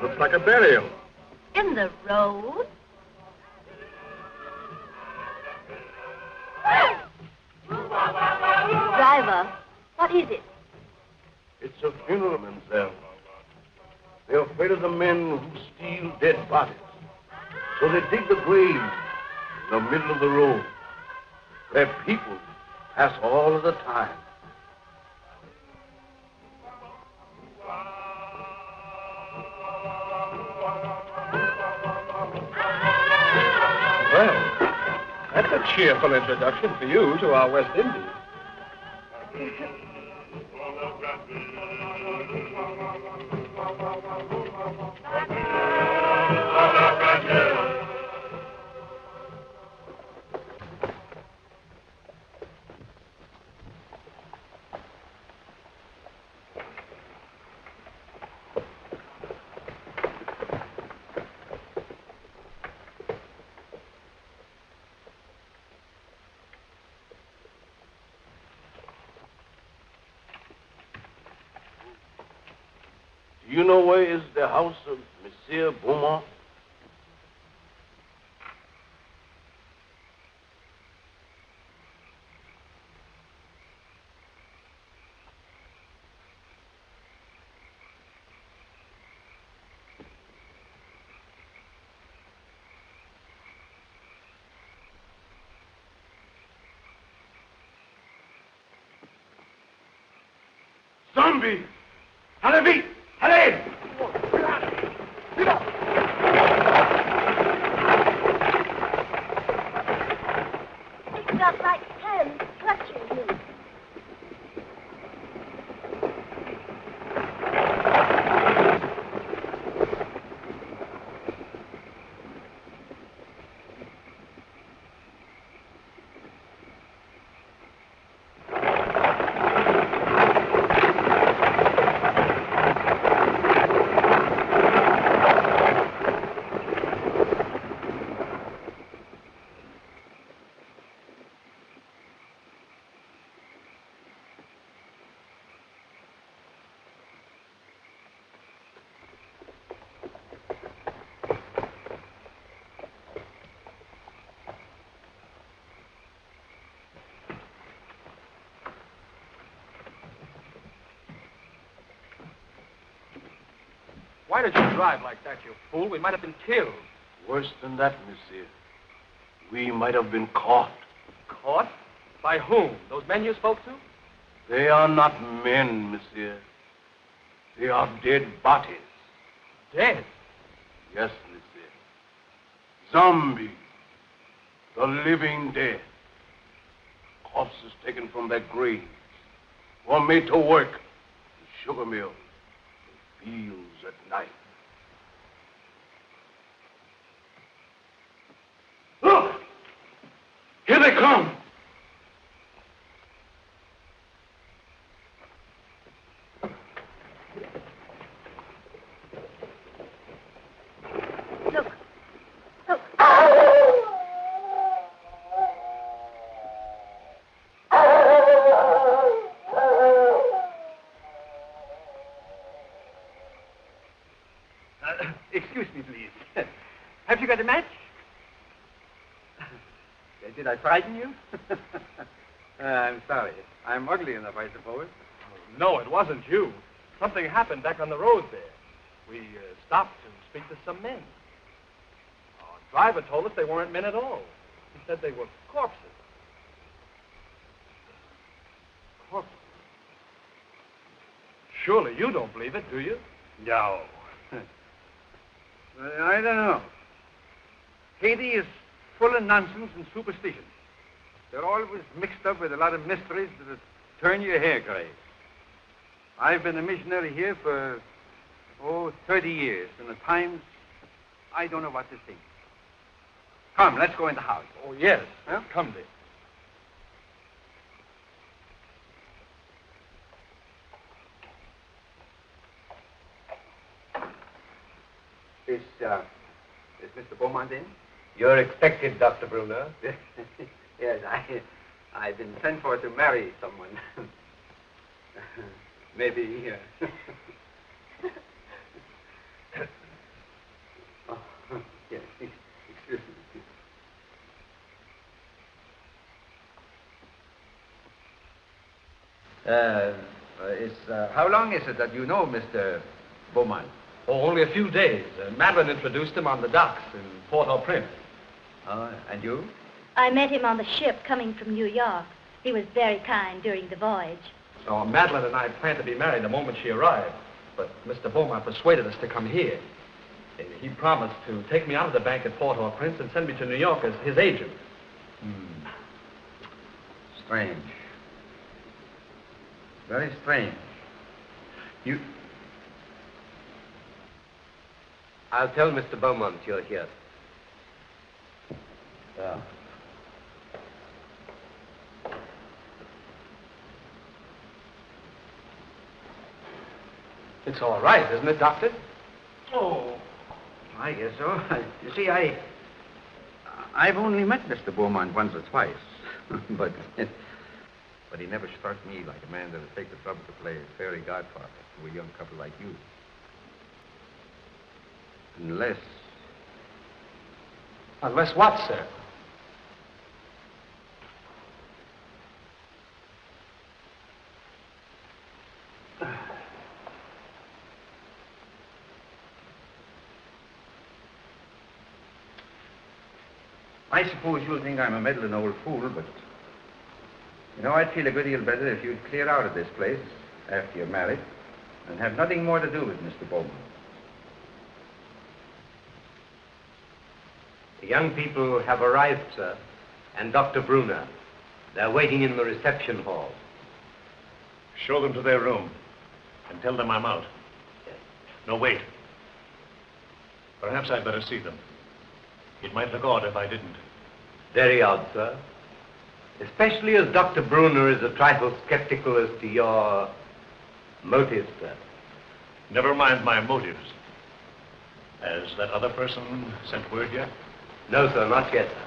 Looks like a burial. In the road? Driver, what is it? It's a funeral, mademoiselle. They're afraid of the men who steal dead bodies. So they dig the grave in the middle of the road, where people pass all of the time. Well, that's a cheerful introduction for you to our West Indies. Do you know where is the house of Monsieur Beaumont? Zombie! Allez vite! Allez! It's got like hands clutching him. Why did you drive like that, you fool? We might have been killed. Worse than that, monsieur. We might have been caught. Caught? By whom? Those men you spoke to? They are not men, monsieur. They are dead bodies. Dead? Yes, monsieur. Zombies. The living dead. Corpses taken from their graves. Or made to work in sugar mills, in fields at night. Look! Here they come! Look. Look. Did I frighten you? I'm sorry. I'm ugly enough, I suppose. No, it wasn't you. Something happened back on the road there. We stopped to speak to some men. Our driver told us they weren't men at all. He said they were corpses. Corpses? Surely you don't believe it, do you? No. I don't know. Haiti is full of nonsense and superstition. They're always mixed up with a lot of mysteries that turn your hair gray. I've been a missionary here for, 30 years, and at times, I don't know what to think. Come, let's go in the house. Oh, yes. Huh? Come, Dick. Is Mr. Beaumont in? You're expected, Dr. Bruner. Yes, I've been sent for to marry someone. Maybe. Oh, yes, excuse me. How long is it that you know Mr. Beaumont? Oh, only a few days. Madeline introduced him on the docks in Port-au-Prince. And you? I met him on the ship coming from New York. He was very kind during the voyage. So Madeline and I planned to be married the moment she arrived. But Mr. Beaumont persuaded us to come here. He promised to take me out of the bank at Port-au-Prince and send me to New York as his agent. Strange. Very strange. I'll tell Mr. Beaumont you're here. Yeah. It's all right, isn't it, Doctor? Oh, I guess so. You see, I've only met Mr. Beaumont once or twice, but he never struck me like a man that would take the trouble to play fairy godfather to a young couple like you. Unless... Unless what, sir? I suppose you'll think I'm a meddling old fool, but... I'd feel a good deal better if you'd clear out of this place after you're married and have nothing more to do with Mr. Beaumont. The young people have arrived, sir, and Dr. Bruner. They're waiting in the reception hall. Show them to their room and tell them I'm out. Yes. No, wait. Perhaps I'd better see them. It might look odd if I didn't. Very odd, sir. Especially as Dr. Bruner is a trifle skeptical as to your motives, sir. Never mind my motives. Has that other person sent word yet? No, sir, not yet, sir.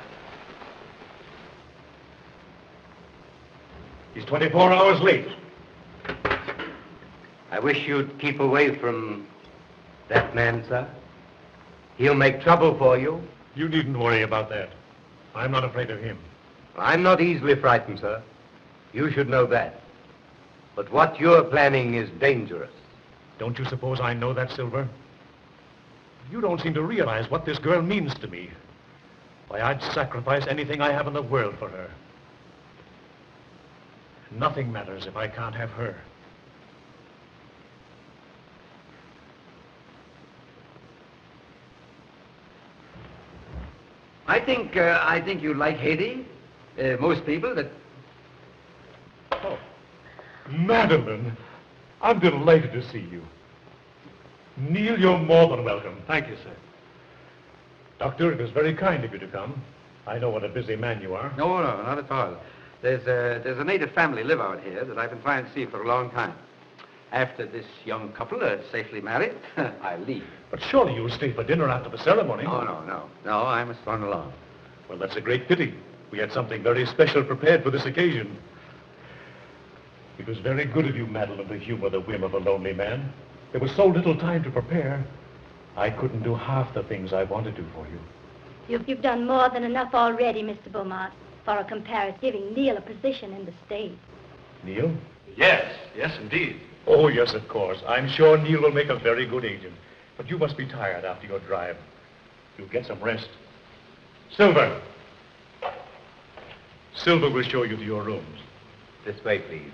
He's 24 hours late. I wish you'd keep away from that man, sir. He'll make trouble for you. You needn't worry about that. I'm not afraid of him. I'm not easily frightened, sir. You should know that. But what you're planning is dangerous. Don't you suppose I know that, Silver? You don't seem to realize what this girl means to me. Why, I'd sacrifice anything I have in the world for her. Nothing matters if I can't have her. I think you like Haiti. Most people that... Oh, Madeline, I'm delighted to see you. Neil, you're more than welcome. Thank you, sir. Doctor, it was very kind of you to come. I know what a busy man you are. No, not at all. There's a native family live out here that I've been trying to see for a long time. After this young couple are safely married, I'll leave. But surely you'll stay for dinner after the ceremony. No, I must run along. Well, that's a great pity. We had something very special prepared for this occasion. It was very good of you, Madeline, to humor the whim of a lonely man. There was so little time to prepare. I couldn't do half the things I wanted to for you. You've done more than enough already, Mr. Beaumont. for a comparative, giving Neil a position in the state. Neil? Yes, yes, indeed. Oh, yes, of course. I'm sure Neil will make a very good agent. But you must be tired after your drive. You'll get some rest. Silver! Silver will show you to your rooms. This way, please.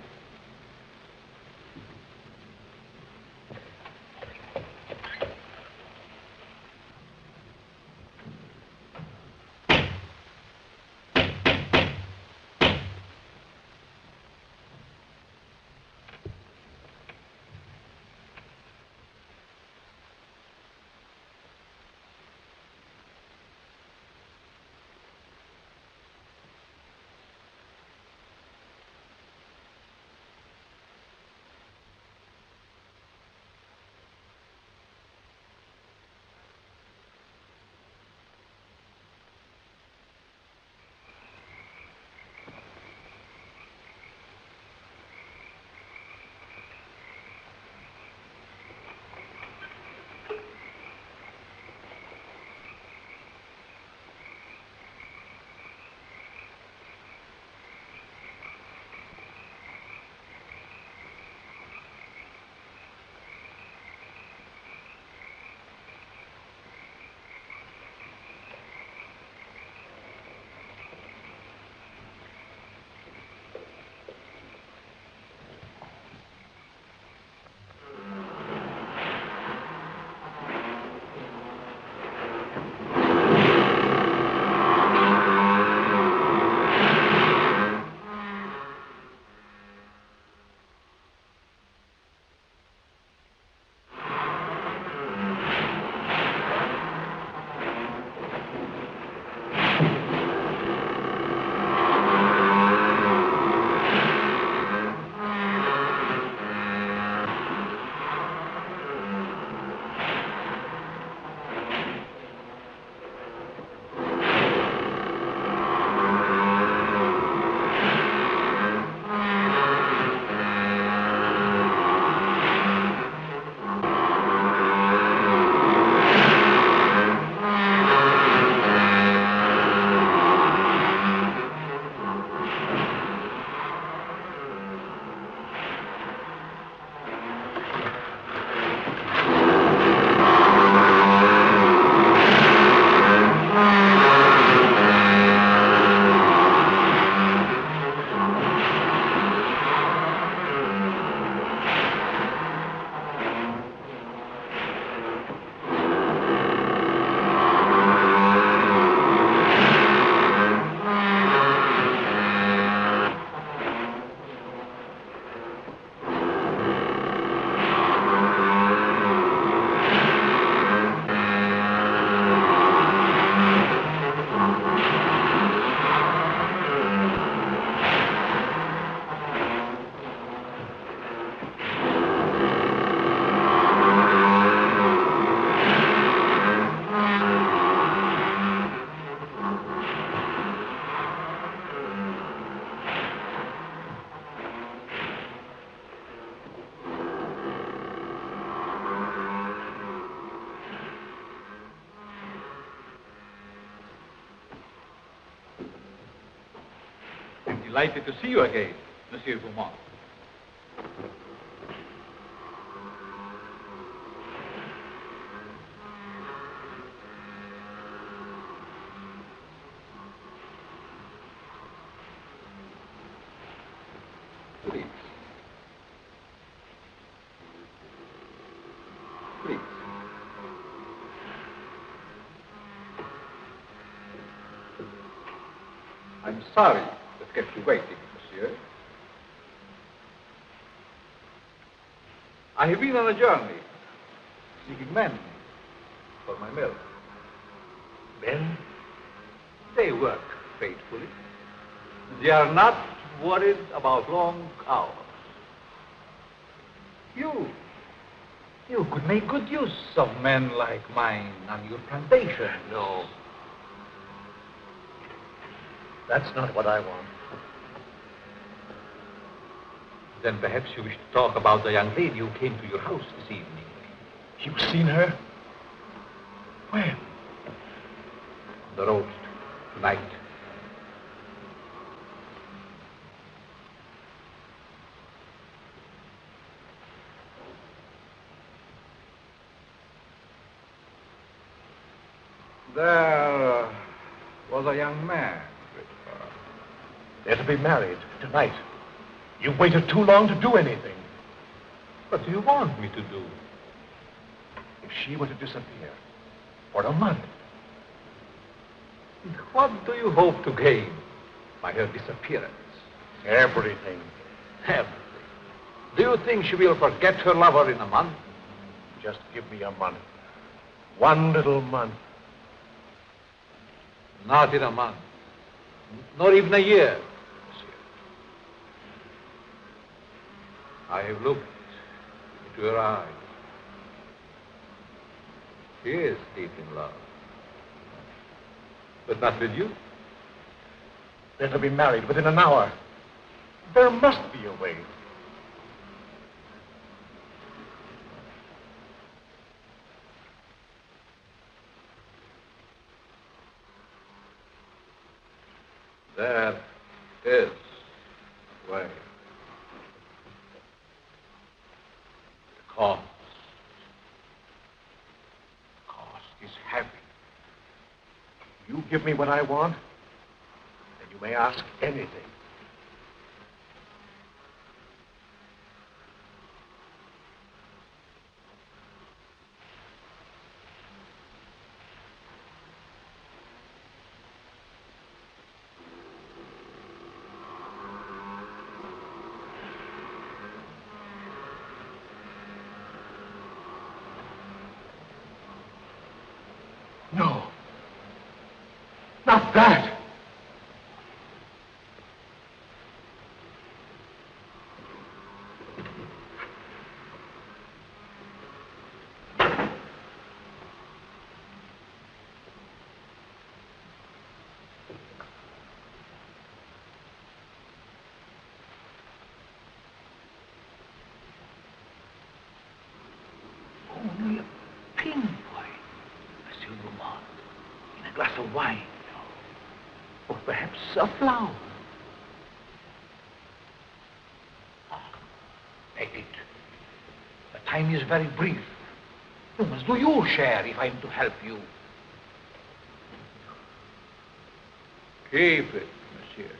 Delighted to see you again, Monsieur Beaumont. Please. Please. I'm sorry that kept you waiting, monsieur. I have been on a journey, seeking men for my mill. Men? They work faithfully. They are not worried about long hours. You could make good use of men like mine on your plantation. No. That's not what I want. Then perhaps you wish to talk about the young lady who came to your house this evening. You've seen her? When? On the road tonight. There was a young man. They're to be married tonight. You've waited too long to do anything. What do you want me to do? If she were to disappear for a month, What do you hope to gain by her disappearance? everything. Everything. Do you think she will forget her lover in a month? Just give me a month. One little month. Not in a month. Nor even a year, monsieur. I have looked into her eyes. She is deep in love. But not with you. They're to be married within an hour. There must be a way. There is a way. The cost is heavy. You give me what I want, and you may ask anything. No. Not that. Only a pinpoint, Monsieur Beaumont, in a glass of wine. Or perhaps a flower. Take it. The time is very brief. You must do your share if I am to help you. Keep it, monsieur.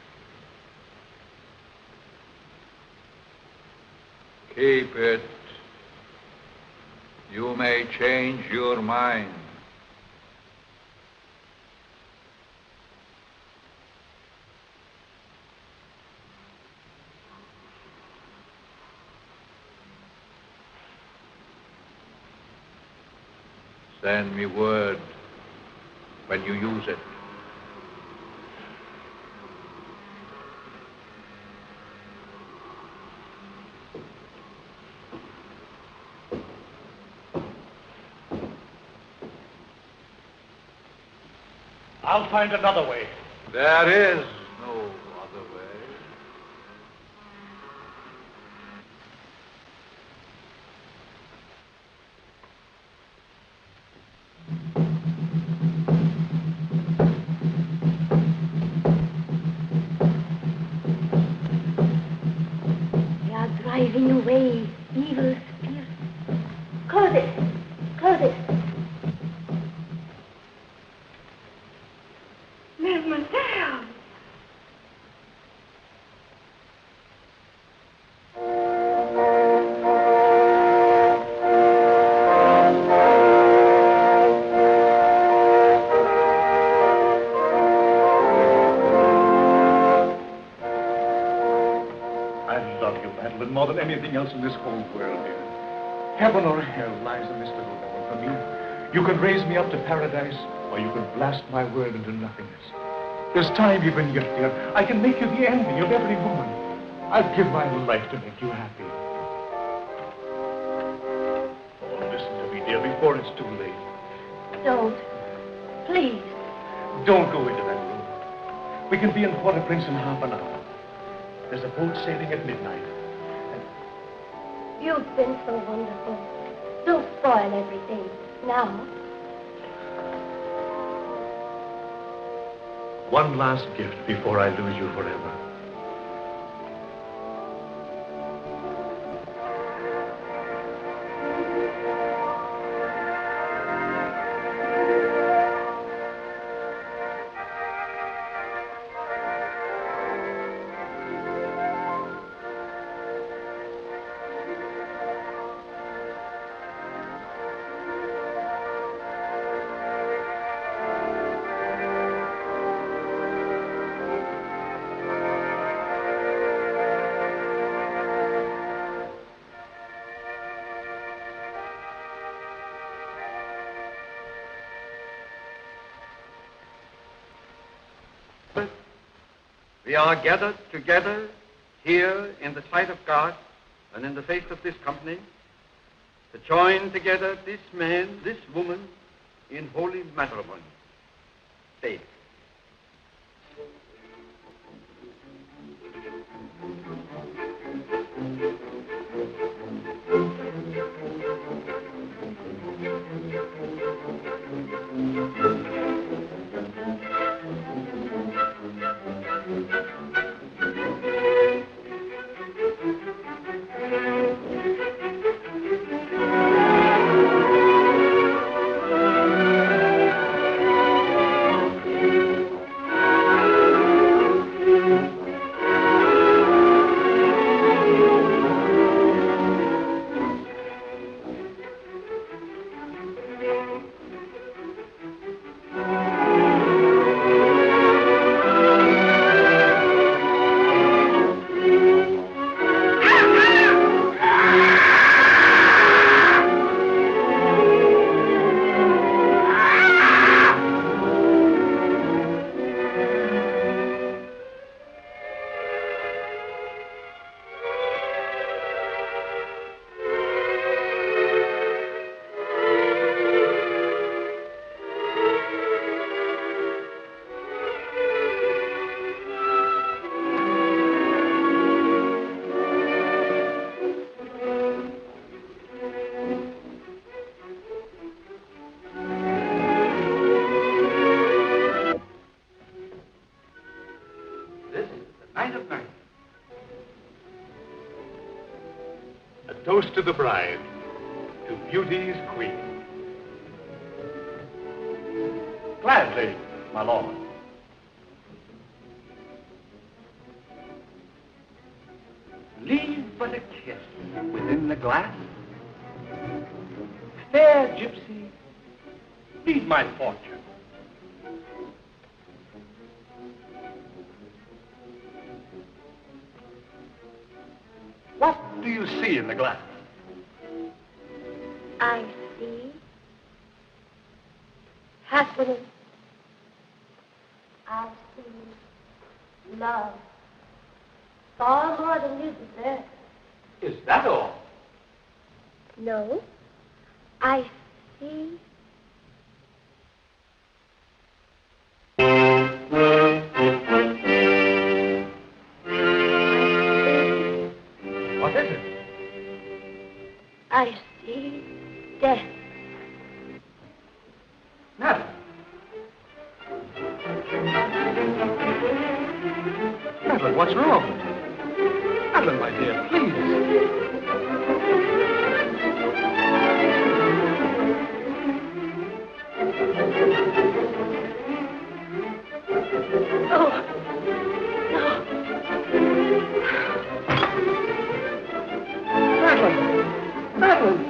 Keep it. You may change your mind. Send me word when you use it. I'll find another way. There is no other way. They are driving away evil spirits. Close it. Close it. Mademoiselle. I love you, Madeline, more than anything else in this whole world, dear. Heaven or hell lies in this little woman for me. You can raise me up to paradise, or you can blast my world into nothingness. There's time even yet, dear. I can make you the envy of every woman. I'd give my life to make you happy. Oh, listen to me, dear, before it's too late. Don't. Please. Don't go into that room. We can be in Port-au-Prince in half an hour. There's a boat sailing at midnight. You've been so wonderful. Don't spoil everything. Now. One last gift before I lose you forever. We are gathered together here in the sight of God and in the face of this company to join together this man, this woman in holy matrimony. Faith. Toast to the bride, to beauty's queen. Gladly, my lord. Leave but a kiss within the glass. Fair gypsy, lead my fortune. What do you see in the glass? I see happiness. I see love. Far more than you deserve. Is that all? No, I see. What is it? I see death. Madeline. Madeline, what's wrong? Madeline, my dear, please. Oh, no. Madeline!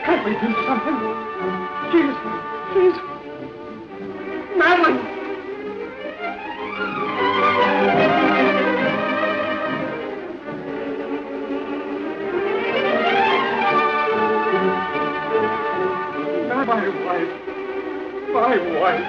Can't we do something? Please. Madeline! My wife.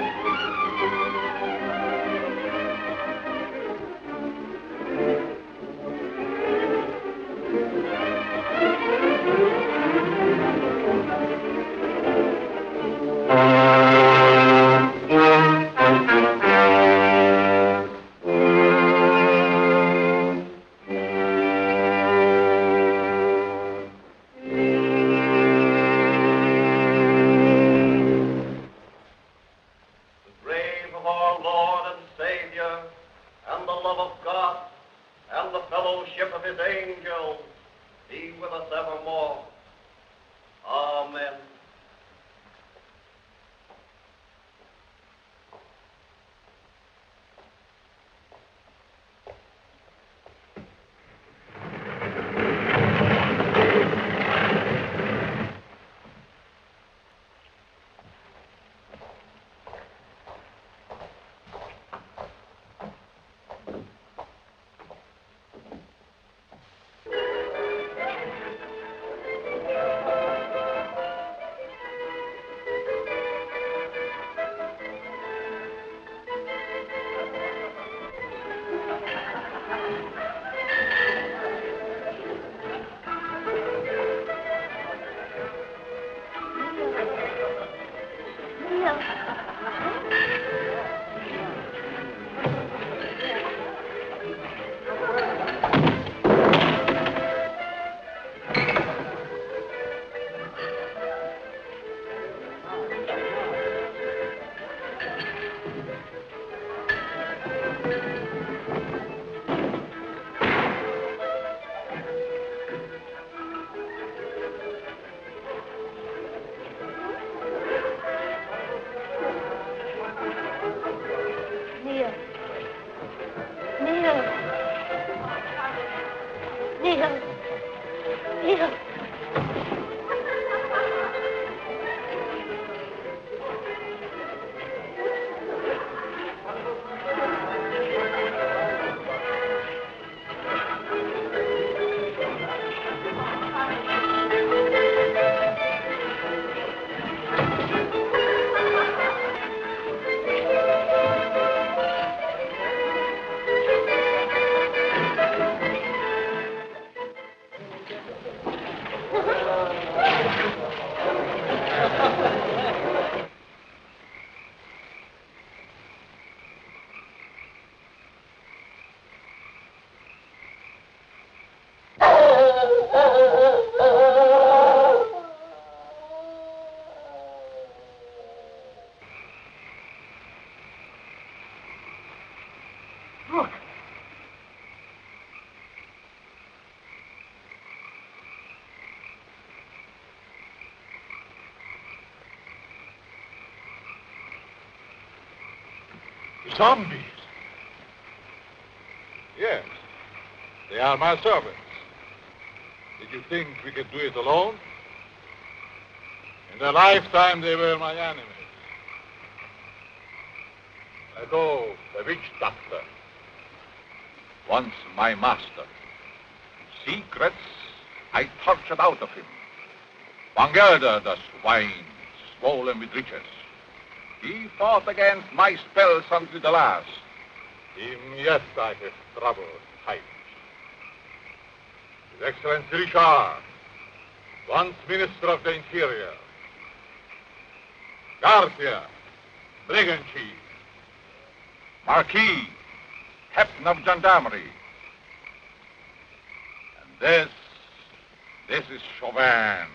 Zombies? Yes. They are my servants. Did you think we could do it alone? In their lifetime, they were my enemies. I know the witch doctor. Once my master. Secrets I tortured out of him. Bangerda, the swine, swollen with riches. He fought against my spells until the last. Him, yes, I have troubled times. His Excellency Richard, once Minister of the Interior. Garcia, brigand chief. Marquis, captain of gendarmerie. And this is Chauvin,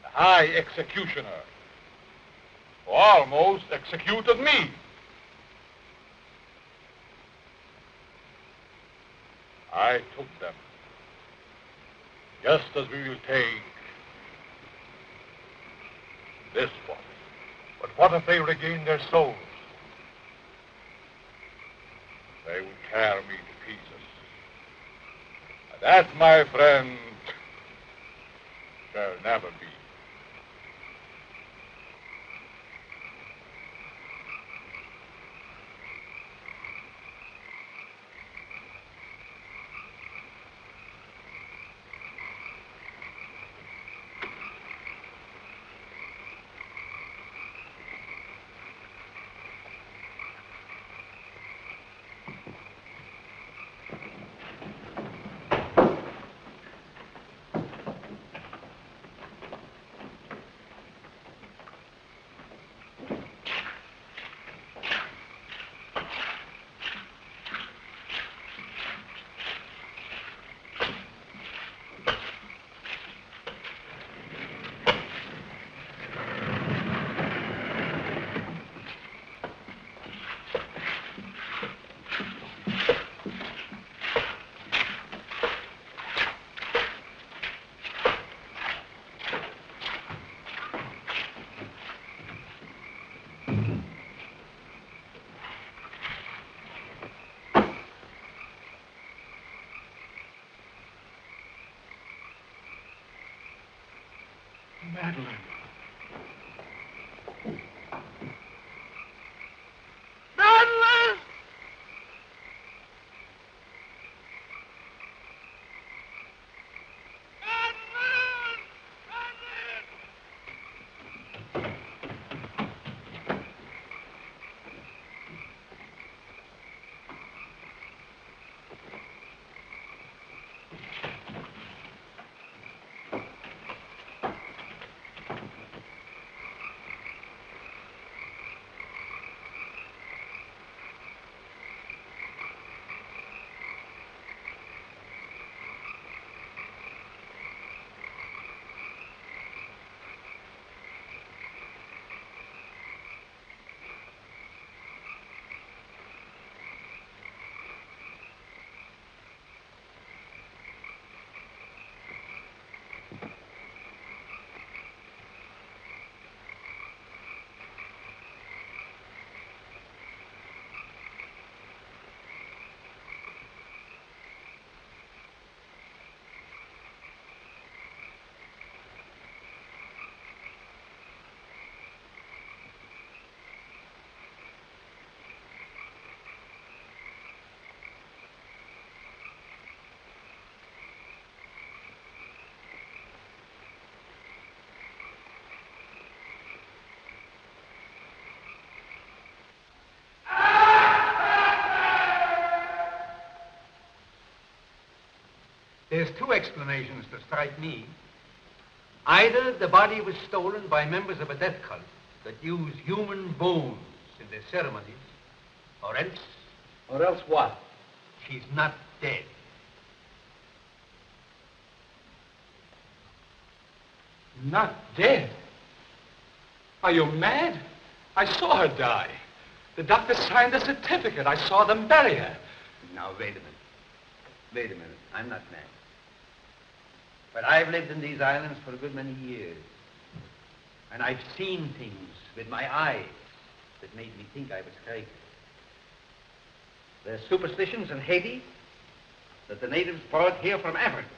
the high executioner, who almost executed me. I took them, just as we will take this one. But what if they regain their souls? They would tear me to pieces. And that, my friend, shall never be. Madeline. Madeline! There's two explanations that strike me. Either the body was stolen by members of a death cult that use human bones in their ceremonies, or else... Or else what? She's not dead. Not dead? Are you mad? I saw her die. The doctor signed the certificate. I saw them bury her. Now, wait a minute. Wait a minute. I'm not mad. But I've lived in these islands for a good many years. And I've seen things with my eyes that made me think I was crazy. There's superstitions in Haiti that the natives brought here from Africa.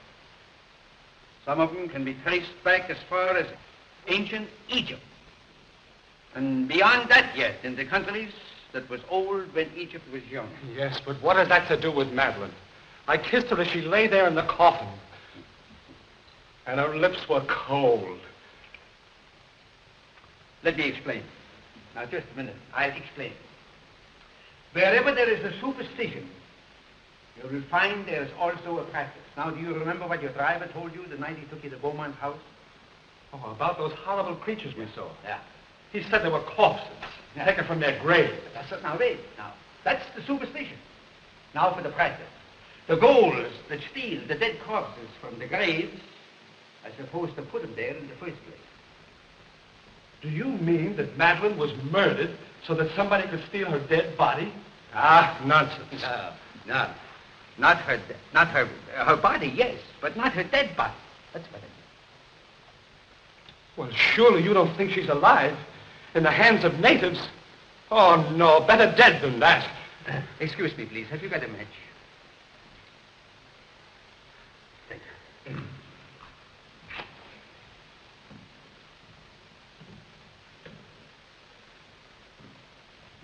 Some of them can be traced back as far as ancient Egypt. And beyond that yet, in the countries that was old when Egypt was young. Yes, but what has that to do with Madeline? I kissed her as she lay there in the coffin. And her lips were cold. Let me explain. Now, just a minute. I'll explain. Wherever there is a superstition, you will find there's also a practice. Now, do you remember what your driver told you the night he took you to Beaumont's house? Oh, about those horrible creatures we saw. Yeah. He said they were corpses, taken from their grave. That's it. Now, wait. Now, that's the superstition. Now for the practice. The ghouls that steal the dead corpses from the graves are supposed to put them there in the first place. Do you mean that Madeline was murdered so that somebody could steal her dead body? Ah, nonsense. No. Not her body, yes, but not her dead body. That's what it is. Well, surely you don't think she's alive in the hands of natives? Oh, no, better dead than that. Excuse me, please. Have you got a match? Thank you.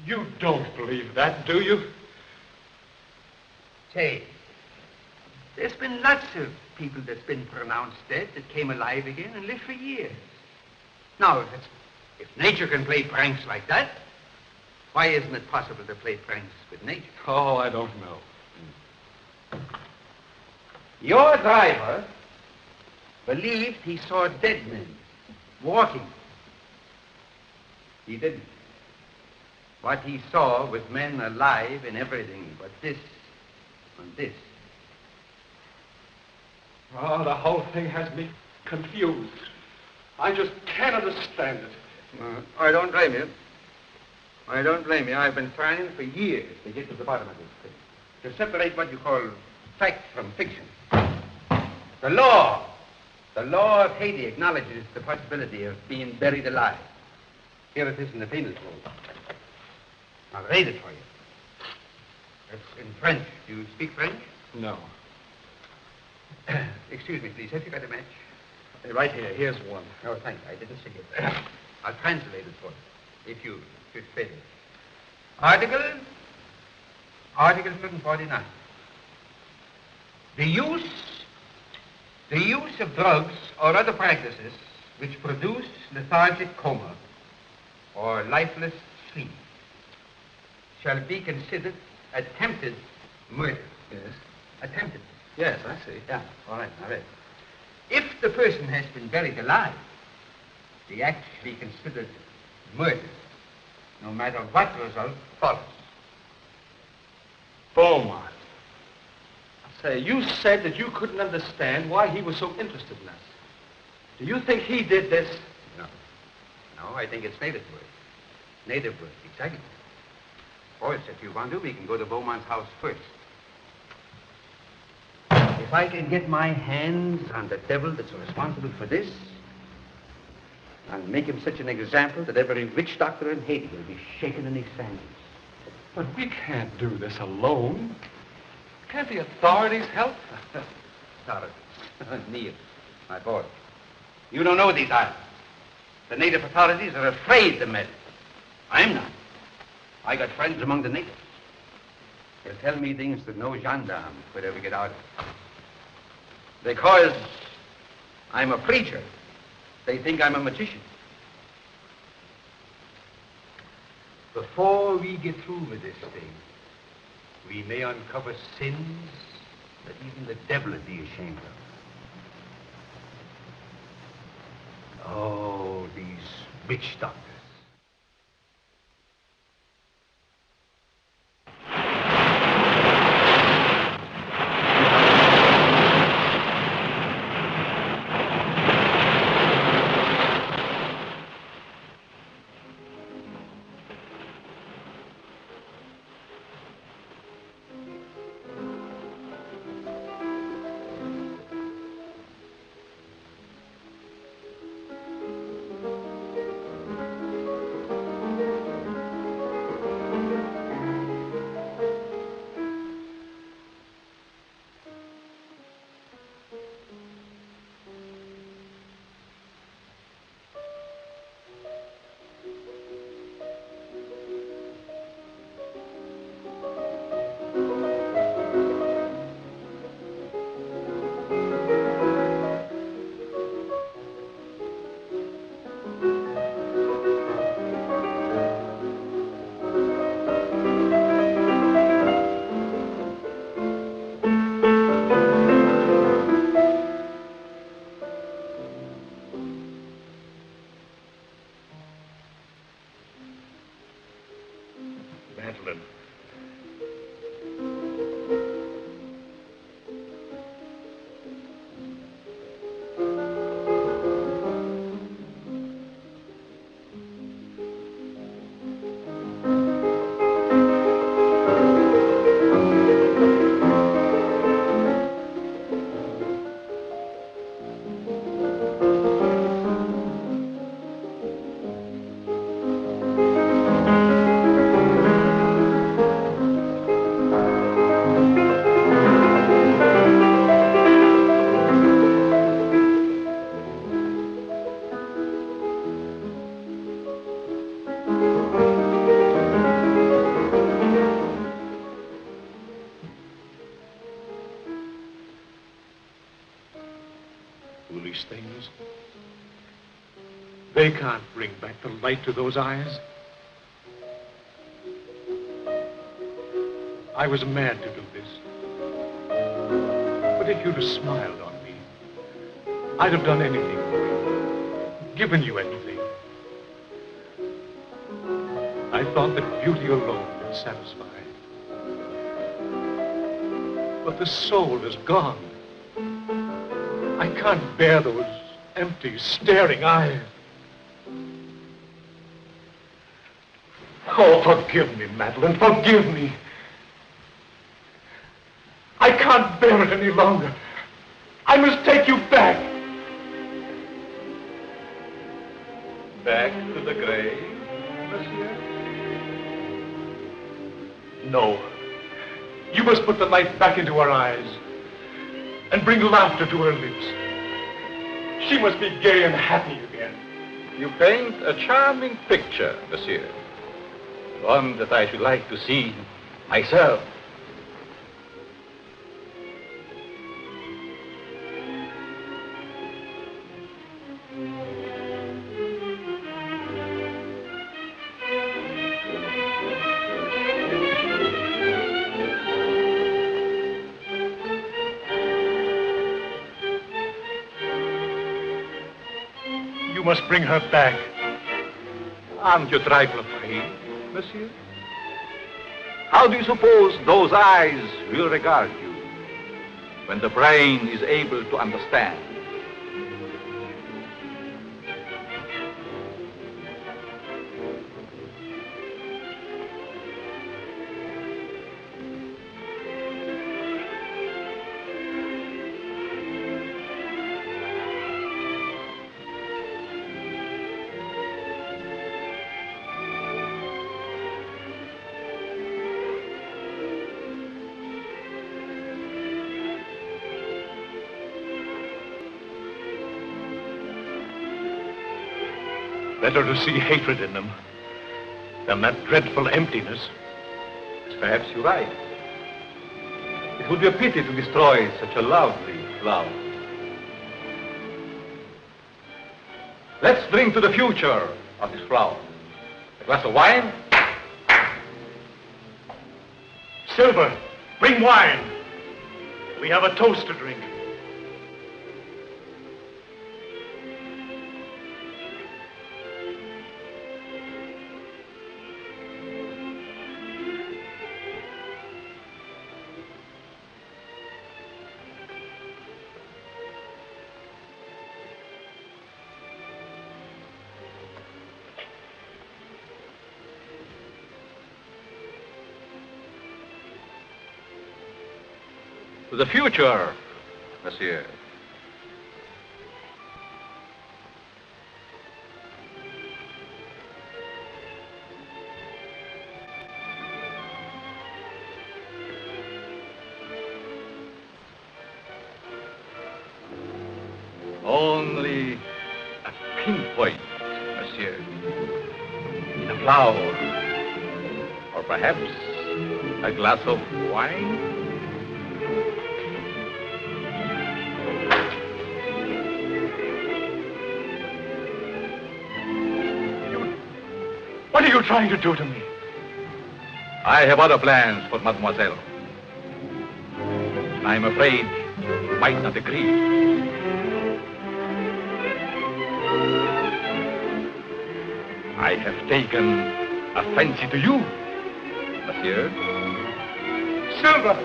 You don't believe that, do you? Say, there's been lots of people that's been pronounced dead that came alive again and lived for years. Now, if nature can play pranks like that, why isn't it possible to play pranks with nature? Oh, I don't know. Your driver believed he saw dead men walking. He didn't. What he saw was men alive in everything but this and this. Oh, the whole thing has me confused. I just can't understand it. I don't blame you. I don't blame you. I've been trying for years to get to the bottom of this thing. To separate what you call fact from fiction. The law of Haiti acknowledges the possibility of being buried alive. Here it is in the penal code. I'll read it for you. It's in French. Do you speak French? No. Excuse me, please. Have you got a match? Right here. Here's one. Oh, thank you. I didn't see it. I'll translate it for you, if you should fit it. Article 149. The use of drugs or other practices which produce lethargic coma or lifeless sleep shall be considered attempted murder. Yes. Attempted. Yes, I see. Yeah, all right. If the person has been buried alive, the act shall be considered murder, no matter what result follows. Beaumont. Say, you said that you couldn't understand why he was so interested in us. Do you think he did this? No, I think it's native work. Native work, exactly. Of course, if you want to, we can go to Beaumont's house first. If I can get my hands on the devil that's responsible for this, I'll make him such an example that every witch doctor in Haiti will be shaken in his sandals. But we can't do this alone. Can't the authorities help? Authorities? Neil, my boy, you don't know these islands. The native authorities are afraid to meddle. I'm not. I got friends among the natives. They'll tell me things that no gendarme could ever get out of. Because I'm a preacher, they think I'm a magician. Before we get through with this thing, we may uncover sins that even the devil would be ashamed of. Oh, these witch doctors. Madeline. Foolish things. They can't bring back the light to those eyes. I was mad to do this. But if you'd have smiled on me, I'd have done anything for you, given you anything. I thought that beauty alone would satisfy. But the soul is gone. I can't bear those empty, staring eyes. Oh, forgive me, Madeline, forgive me. I can't bear it any longer. I must take you back. Back to the grave, monsieur? No. You must put the light back into her eyes and bring laughter to her lips. She must be gay and happy again. You paint a charming picture, monsieur. One that I should like to see myself. You must bring her back. Aren't you a trifle afraid, monsieur? How do you suppose those eyes will regard you when the brain is able to understand? Better to see hatred in them than that dreadful emptiness. Perhaps you're right. It would be a pity to destroy such a lovely flower. Let's drink to the future of this flower. A glass of wine? Silver, bring wine. We have a toast to drink. To the future, monsieur. Only a pinpoint, monsieur. In a flower. Or perhaps a glass of wine. What are you trying to do to me? I have other plans for mademoiselle. I'm afraid you might not agree. I have taken a fancy to you, monsieur. Silver!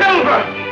Silver!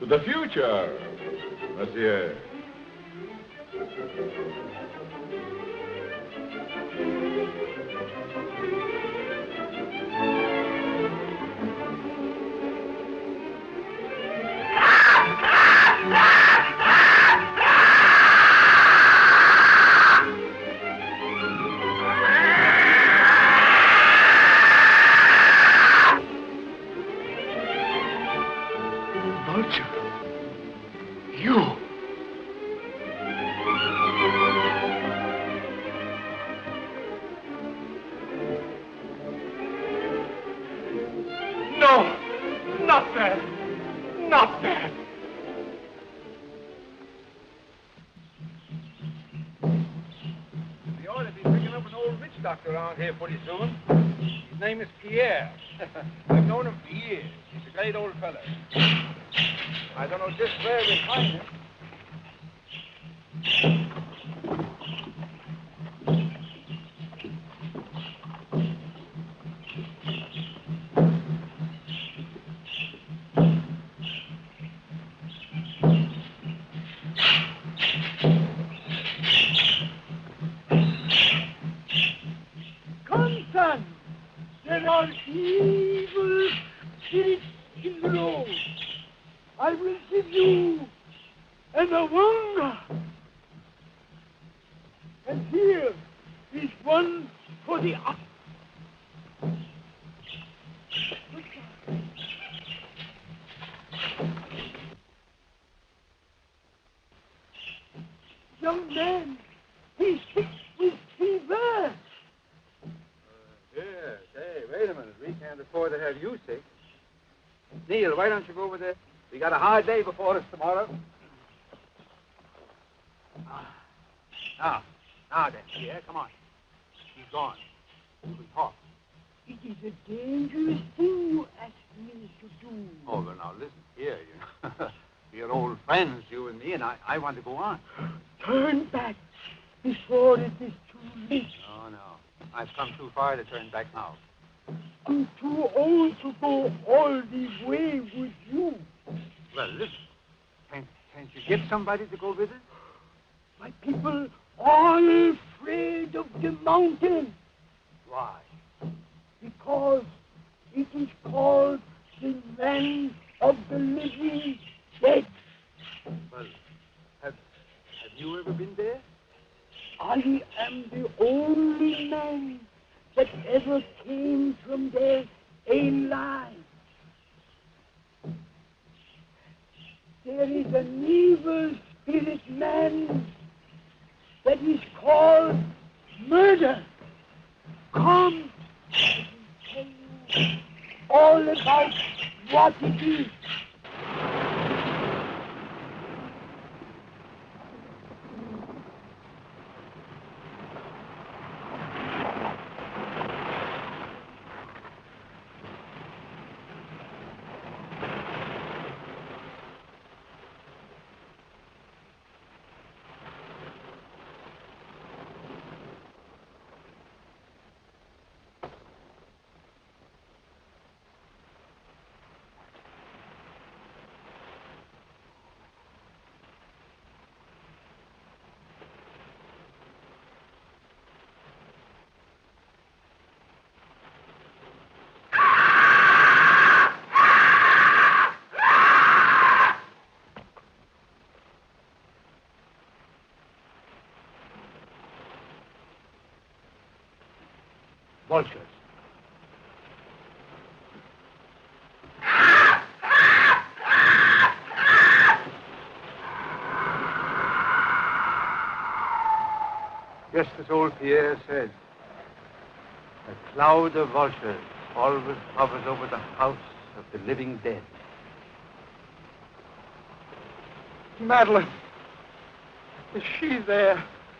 To the future, monsieur. Around here pretty soon. His name is Pierre. I've known him for years. He's a great old fellow. I don't know just where we'll find him. There are evil spirits in the road. I will give you an awanga. And here is one for the up. Young man, He's sick with fever. Here, say, wait a minute. We can't afford to have you sick. Neil, why don't you go over there? We got a hard day before us tomorrow. Now then, Pierre, come on. He's gone. We can talk. It is a dangerous thing you asked me to do. Oh, well, now, listen here. We're old friends, you and me, and I want to go on. Turn back before it is too late. No. I've come too far to turn back now. I'm too old to go all the way with you. Well, listen. Can't you get somebody to go with us? My people are afraid of the mountain. Why? Because it is called the land of the living dead. Well, have you ever been there? I am the only man that ever came from there alive. There is an evil spirit man that is called murder. Come, I will tell you all about what it is. Vultures. Just as old Pierre said, a cloud of vultures always hovers over the house of the living dead. Madeline. Is she there?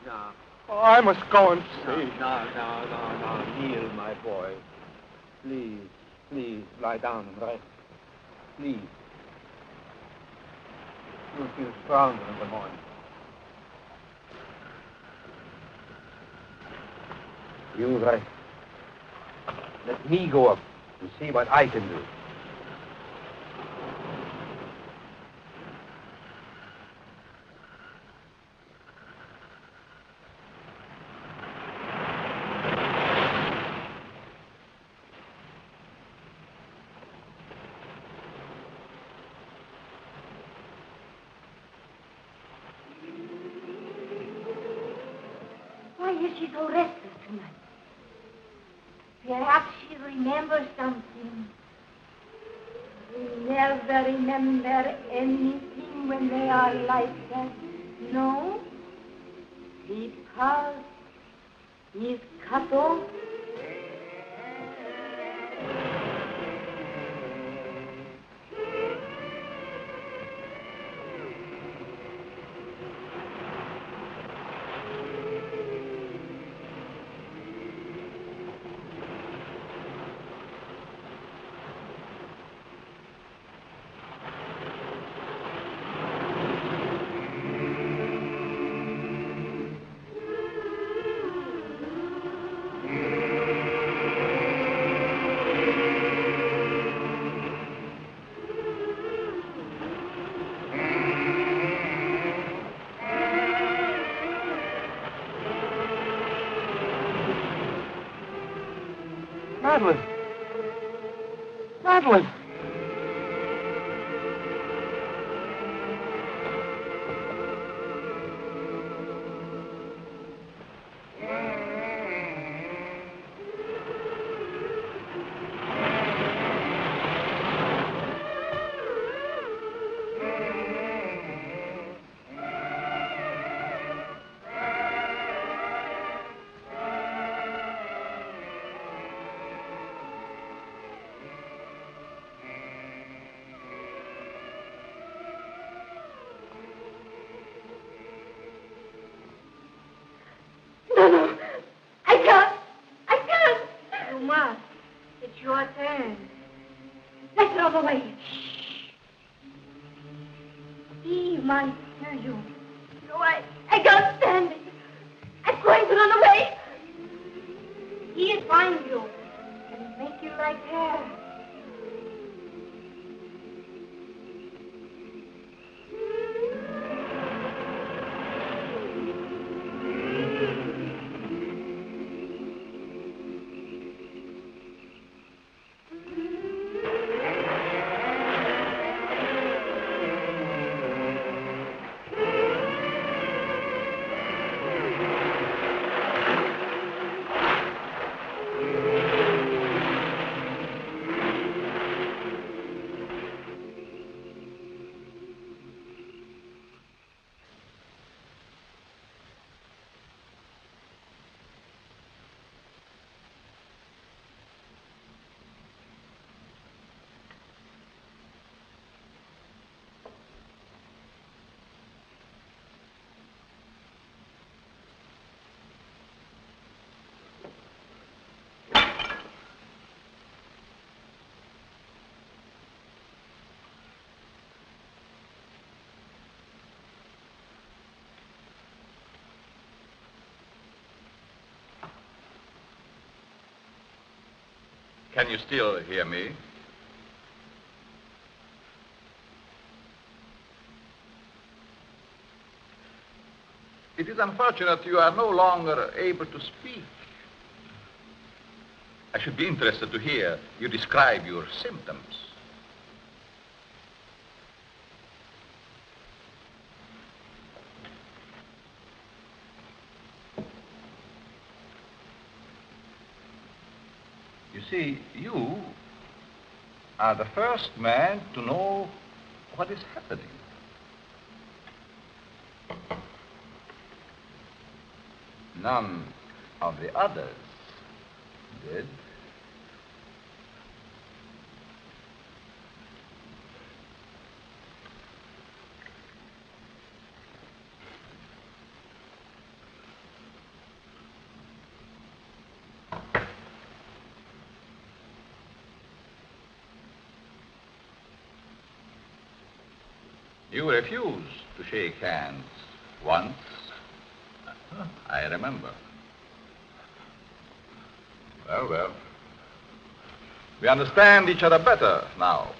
No. Oh, I must go and see. No. Neil, my boy. Please, lie down and rest. Please. You'll feel stronger in the morning. You rest. Let me go up and see what I can do. Why is she so restless tonight? Perhaps she remembers something. They never remember anything when they are like that. No? Because he's cut off. Madeline! Madeline! away. Steve might hear you. No, I can't stand it. I'm going to run away. He'll find you and make you like her. Can you still hear me? It is unfortunate you are no longer able to speak. I should be interested to hear you describe your symptoms. You see, you are the first man to know what is happening. None of the others did. You refused to shake hands once. I remember. Well, well. We understand each other better now.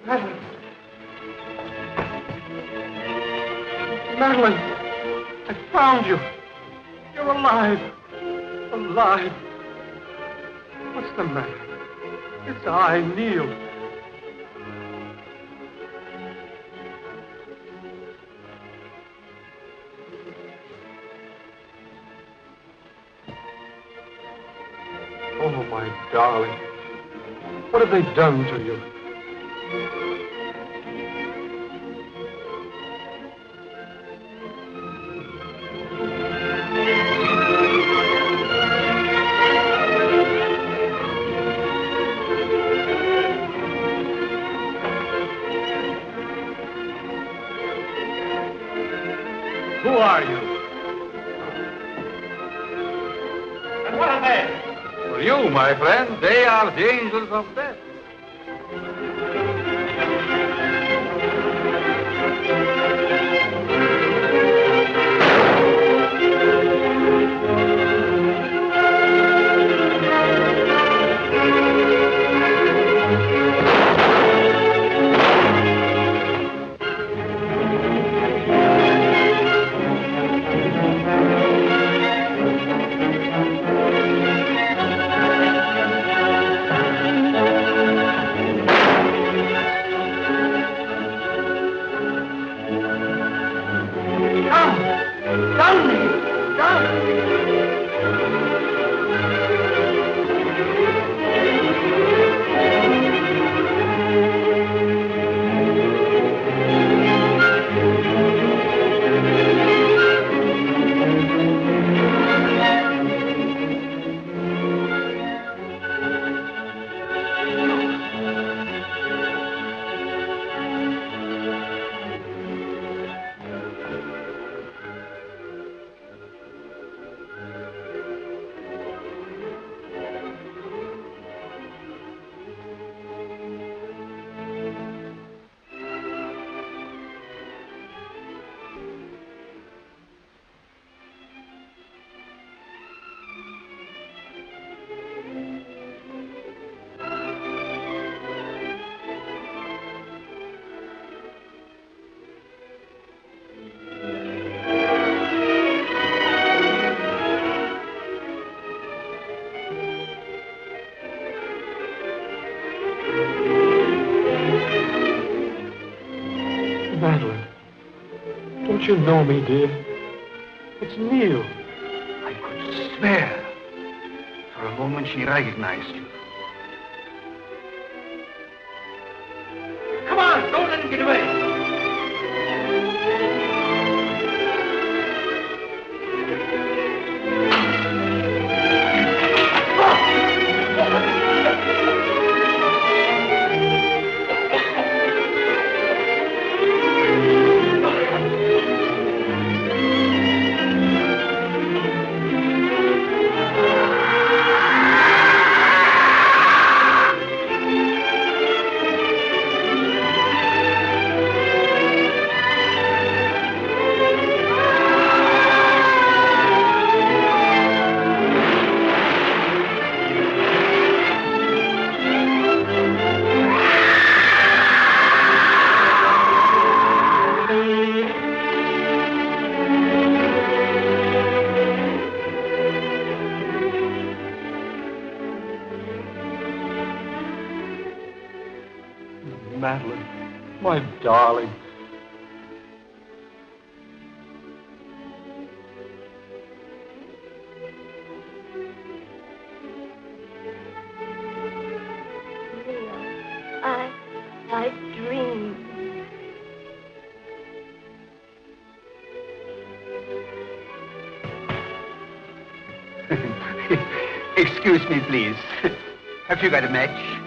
Madeline. Madeline, I found you. You're alive. Alive. What's the matter? It's I, Neil. Oh, my darling. What have they done to you? Who are you? And what are they? For you, my friend, they are the angels of death. Madeline, don't you know me, dear? It's Neil. I could swear. For a moment she recognized you. Come on, don't let him get away. Madeline, my darling. I dreamed. Excuse me, please. Have you got a match?